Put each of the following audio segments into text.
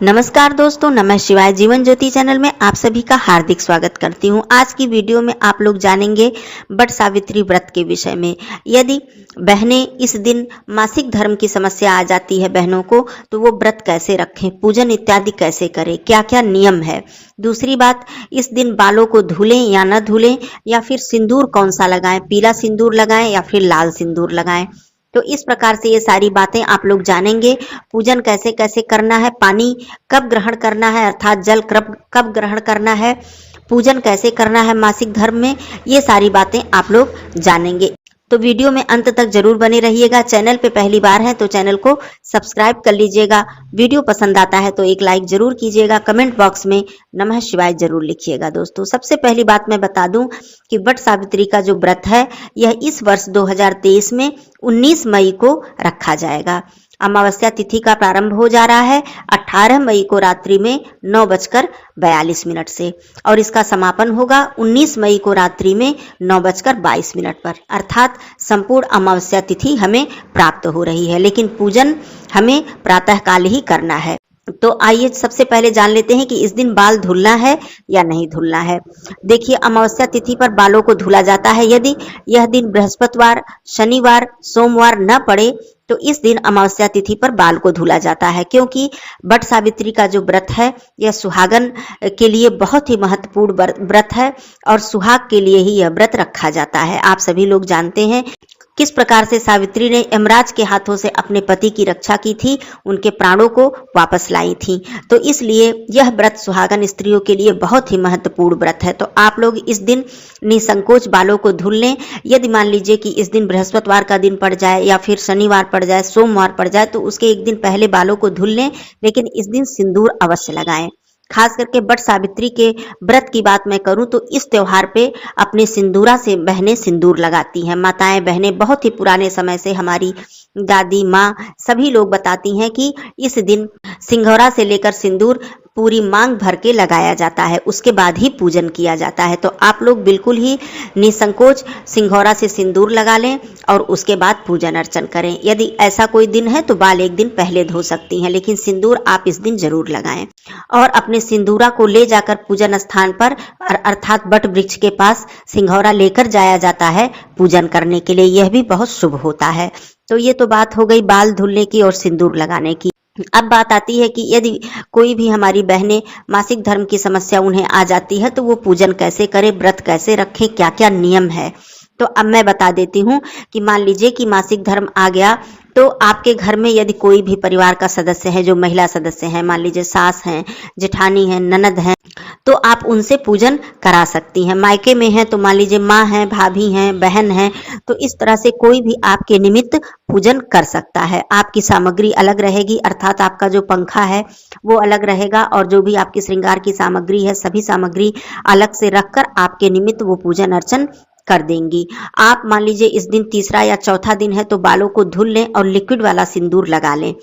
नमस्कार दोस्तों, नमः शिवाय। जीवन ज्योति चैनल में आप सभी का हार्दिक स्वागत करती हूँ। आज की वीडियो में आप लोग जानेंगे वट सावित्री व्रत के विषय में। यदि बहनें इस दिन मासिक धर्म की समस्या आ जाती है बहनों को, तो वो व्रत कैसे रखें, पूजन इत्यादि कैसे करें, क्या क्या नियम है। दूसरी बात, इस दिन बालों को धुलें या न धुलें, या फिर सिंदूर कौन सा लगाएं, पीला सिंदूर लगाएं या फिर लाल सिंदूर लगाएं। तो इस प्रकार से ये सारी बातें आप लोग जानेंगे। पूजन कैसे कैसे करना है, पानी कब ग्रहण करना है अर्थात जल कब ग्रहण करना है, पूजन कैसे करना है मासिक धर्म में, ये सारी बातें आप लोग जानेंगे। तो वीडियो में अंत तक जरूर बने रहिएगा। चैनल पे पहली बार है तो चैनल को सब्सक्राइब कर लीजिएगा। वीडियो पसंद आता है तो एक लाइक जरूर कीजिएगा। कमेंट बॉक्स में नमः शिवाय जरूर लिखिएगा। दोस्तों, सबसे पहली बात मैं बता दूं कि वट सावित्री का जो व्रत है यह इस वर्ष 2023 में 19 मई को रखा जाएगा। अमावस्या तिथि का प्रारंभ हो जा रहा है 18 मई को रात्रि में 9:42 से, और इसका समापन होगा 19 मई को रात्रि में 9:22 पर। अर्थात संपूर्ण अमावस्या तिथि हमें प्राप्त हो रही है, लेकिन पूजन हमें प्रातःकाल ही करना है। तो आइए सबसे पहले जान लेते हैं कि इस दिन बाल धुलना है या नहीं धुलना है। देखिए, अमावस्या तिथि पर बालों को धुला जाता है। यदि यह दिन बृहस्पतिवार, शनिवार, सोमवार न पड़े तो इस दिन अमावस्या तिथि पर बाल को धुला जाता है, क्योंकि वट सावित्री का जो व्रत है यह सुहागन के लिए बहुत ही महत्वपूर्ण व्रत है, और सुहाग के लिए ही यह व्रत रखा जाता है। आप सभी लोग जानते हैं किस प्रकार से सावित्री ने यमराज के हाथों से अपने पति की रक्षा की थी, उनके प्राणों को वापस लाई थी। तो इसलिए यह व्रत सुहागन स्त्रियों के लिए बहुत ही महत्वपूर्ण व्रत है। तो आप लोग इस दिन निसंकोच बालों को धुल लें। यदि मान लीजिए कि इस दिन बृहस्पतिवार का दिन पड़ जाए या फिर शनिवार पड़ जाए, सोमवार पड़ जाए, तो उसके एक दिन पहले बालों को धुल लें, लेकिन इस दिन सिंदूर अवश्य लगाएं। खास करके वट सावित्री के व्रत की बात मैं करूं तो इस त्योहार पे अपने सिंदूरा से बहनें सिंदूर लगाती हैं। माताएं बहनें बहुत ही पुराने समय से, हमारी दादी माँ सभी लोग बताती हैं कि इस दिन सिंघौरा से लेकर सिंदूर पूरी मांग भर के लगाया जाता है, उसके बाद ही पूजन किया जाता है। तो आप लोग बिल्कुल ही निसंकोच सिंघौरा से सिंदूर लगा लें और उसके बाद पूजन अर्चन करें। यदि ऐसा कोई दिन है तो बाल एक दिन पहले धो सकती हैं, लेकिन सिंदूर आप इस दिन जरूर लगाएं। और अपने सिंदूरा को ले जाकर पूजन स्थान पर अर्थात वट वृक्ष के पास सिंघौरा लेकर जाया जाता है पूजन करने के लिए। यह भी बहुत शुभ होता है। तो ये तो बात हो गई बाल धुलने की और सिंदूर लगाने की। अब बात आती है कि यदि कोई भी हमारी बहनें मासिक धर्म की समस्या उन्हें आ जाती है तो वो पूजन कैसे करें, व्रत कैसे रखें, क्या क्या नियम है। तो अब मैं बता देती हूँ कि मान लीजिए कि मासिक धर्म आ गया, तो आपके घर में यदि कोई भी परिवार का सदस्य है जो महिला सदस्य है, मान लीजिए सास हैं, जेठानी हैं, ननद हैं, तो आप उनसे पूजन करा सकती हैं। मायके में हैं तो मान लीजिए माँ हैं, भाभी हैं, बहन हैं, तो इस तरह से कोई भी आपके निमित्त पूजन कर सकता है। आपकी सामग्री अलग रहेगी, अर्थात आपका जो पंखा है वो अलग रहेगा, और जो भी आपकी श्रृंगार की सामग्री है सभी सामग्री अलग से रखकर आपके निमित्त वो पूजन अर्चन कर देंगी। आप मान लीजिए इस दिन तीसरा या चौथा दिन है तो बालों को धुल लें और लिक्विड वाला सिंदूर लगा लें।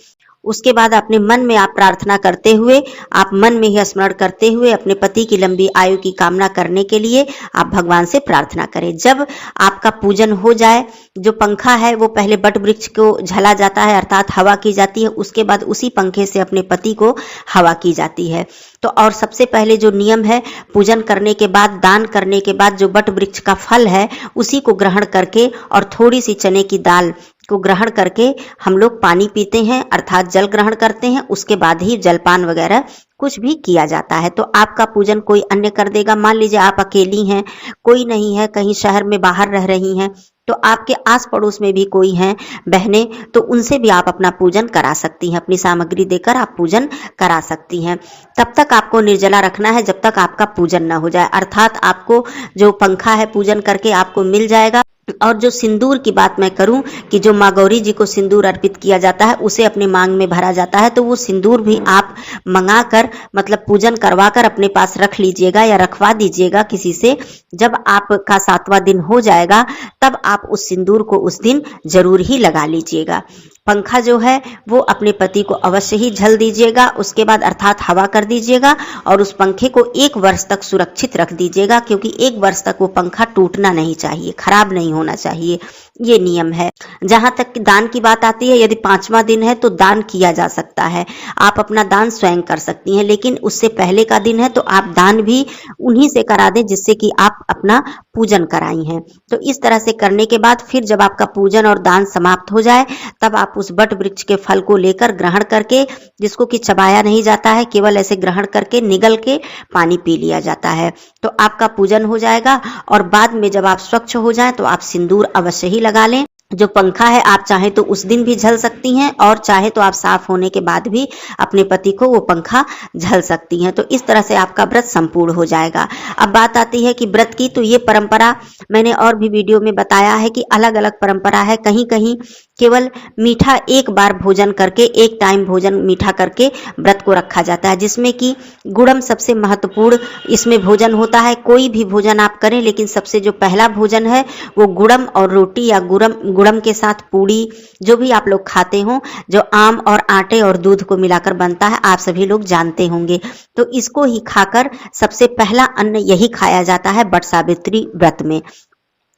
उसके बाद अपने मन में आप प्रार्थना करते हुए, आप मन में ही स्मरण करते हुए अपने पति की लंबी आयु की कामना करने के लिए आप भगवान से प्रार्थना करें। जब आपका पूजन हो जाए, जो पंखा है वो पहले वट वृक्ष को झला जाता है अर्थात हवा की जाती है, उसके बाद उसी पंखे से अपने पति को हवा की जाती है। तो और सबसे पहले जो नियम है, पूजन करने के बाद, दान करने के बाद जो वट वृक्ष का फल है उसी को ग्रहण करके और थोड़ी सी चने की दाल को ग्रहण करके हम लोग पानी पीते हैं अर्थात जल ग्रहण करते हैं। उसके बाद ही जलपान वगैरह कुछ भी किया जाता है। तो आपका पूजन कोई अन्य कर देगा। मान लीजिए आप अकेली हैं, कोई नहीं है, कहीं शहर में बाहर रह रही हैं, तो आपके आस पड़ोस में भी कोई हैं बहनें, तो उनसे भी आप अपना पूजन करा सकती हैं। अपनी सामग्री देकर आप पूजन करा सकती हैं। तब तक आपको निर्जला रखना है जब तक आपका पूजन ना हो जाए, अर्थात आपको जो पंखा है पूजन करके आपको मिल जाएगा। और जो सिंदूर की बात मैं करूं कि जो माँ गौरी जी को सिंदूर अर्पित किया जाता है उसे अपने मांग में भरा जाता है, तो वो सिंदूर भी आप मंगा कर मतलब पूजन करवा कर अपने पास रख लीजिएगा या रखवा दीजिएगा किसी से। जब आपका 7वां दिन हो जाएगा तब आप उस सिंदूर को उस दिन जरूर ही लगा लीजिएगा। पंखा जो है वो अपने पति को अवश्य ही झल दीजिएगा, उसके बाद अर्थात हवा कर दीजिएगा, और उस पंखे को 1 वर्ष तक सुरक्षित रख दीजिएगा, क्योंकि 1 वर्ष तक वो पंखा टूटना नहीं चाहिए, खराब नहीं होना चाहिए। ये नियम है। जहां तक कि दान की बात आती है, यदि 5वां दिन है तो दान किया जा सकता है, आप अपना दान स्वयं कर सकती हैं, लेकिन उससे पहले का दिन है तो आप दान भी उन्हीं से करा दें जिससे कि आप अपना पूजन कराई हैं। तो इस तरह से करने के बाद फिर जब आपका पूजन और दान समाप्त हो जाए, तब आप उस बट वृक्ष के फल को लेकर ग्रहण करके, जिसको कि चबाया नहीं जाता है, केवल ऐसे ग्रहण करके निगल के पानी पी लिया जाता है, तो आपका पूजन हो जाएगा। और बाद में जब आप स्वच्छ हो जाएं तो आप सिंदूर अवश्य ही लगा लें। जो पंखा है आप चाहे तो उस दिन भी झल सकती हैं, और चाहे तो आप साफ होने के बाद भी अपने पति को वो पंखा झल सकती हैं। तो इस तरह से आपका व्रत संपूर्ण हो जाएगा। अब बात आती है कि व्रत की, तो ये परंपरा मैंने और भी वीडियो में बताया है कि अलग अलग परंपरा है। कहीं कहीं केवल मीठा एक बार भोजन करके, एक टाइम भोजन मीठा करके व्रत को रखा जाता है, जिसमें कि गुड़म सबसे महत्वपूर्ण इसमें भोजन होता है। कोई भी भोजन आप करें, लेकिन सबसे जो पहला भोजन है वो गुड़म और रोटी या गुड़म के साथ पूड़ी, जो भी आप लोग खाते हो, जो आम और आटे और दूध को मिलाकर बनता है, आप सभी लोग जानते होंगे। तो इसको ही खाकर सबसे पहला अन्न यही खाया जाता है बट सावित्री व्रत में।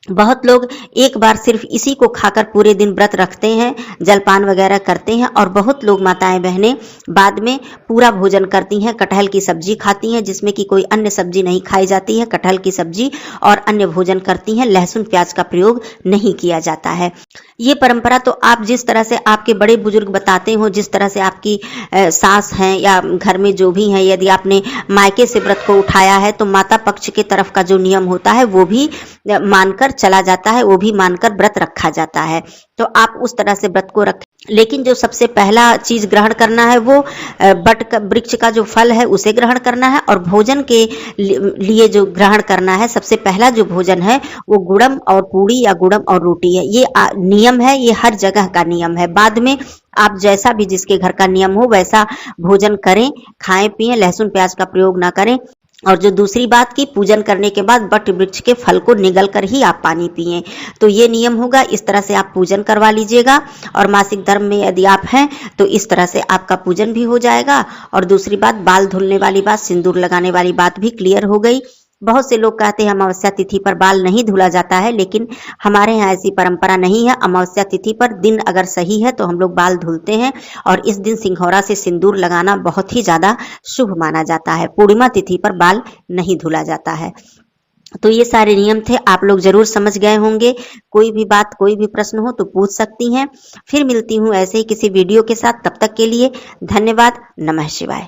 बहुत लोग एक बार सिर्फ इसी को खाकर पूरे दिन व्रत रखते हैं, जलपान वगैरह करते हैं, और बहुत लोग माताएं बहनें बाद में पूरा भोजन करती हैं, कटहल की सब्जी खाती हैं, जिसमें कि कोई अन्य सब्जी नहीं खाई जाती है, कटहल की सब्जी और अन्य भोजन करती हैं, लहसुन प्याज का प्रयोग नहीं किया जाता है। ये परंपरा तो आप जिस तरह से आपके बड़े बुजुर्ग बताते हो, जिस तरह से आपकी सास हैं या घर में जो भी हैं, यदि आपने मायके से व्रत को उठाया है तो माता पक्ष के तरफ का जो नियम होता है वो भी मानकर चला जाता है, वो भी मानकर व्रत रखा जाता है। तो आप उस तरह से व्रत को रखें। लेकिन जो सबसे पहला चीज ग्रहण करना है वो बट का वृक्ष का जो फल है उसे ग्रहण करना है, और भोजन के लिए जो ग्रहण करना है, सबसे पहला जो भोजन है वो गुड़म और पूड़ी या गुड़म और रोटी है। ये नियम है, ये हर जगह का नियम है। बाद में आप जैसा भी जिसके घर का नियम हो वैसा भोजन करें, खाएं पिएं, लहसुन प्याज का प्रयोग ना करें। और जो दूसरी बात की, पूजन करने के बाद बट वृक्ष के फल को निगल कर ही आप पानी पिएं। तो ये नियम होगा, इस तरह से आप पूजन करवा लीजिएगा। और मासिक धर्म में यदि आप हैं तो इस तरह से आपका पूजन भी हो जाएगा। और दूसरी बात, बाल धुलने वाली बात, सिंदूर लगाने वाली बात भी क्लियर हो गई। बहुत से लोग कहते हैं अमावस्या तिथि पर बाल नहीं धुला जाता है, लेकिन हमारे यहाँ ऐसी परंपरा नहीं है। अमावस्या तिथि पर दिन अगर सही है तो हम लोग बाल धुलते हैं, और इस दिन सिंघौरा से सिंदूर लगाना बहुत ही ज्यादा शुभ माना जाता है। पूर्णिमा तिथि पर बाल नहीं धुला जाता है। तो ये सारे नियम थे, आप लोग जरूर समझ गए होंगे। कोई भी बात, कोई भी प्रश्न हो तो पूछ सकती हैं। फिर मिलती हूँ ऐसे ही किसी वीडियो के साथ, तब तक के लिए धन्यवाद। नमः शिवाय।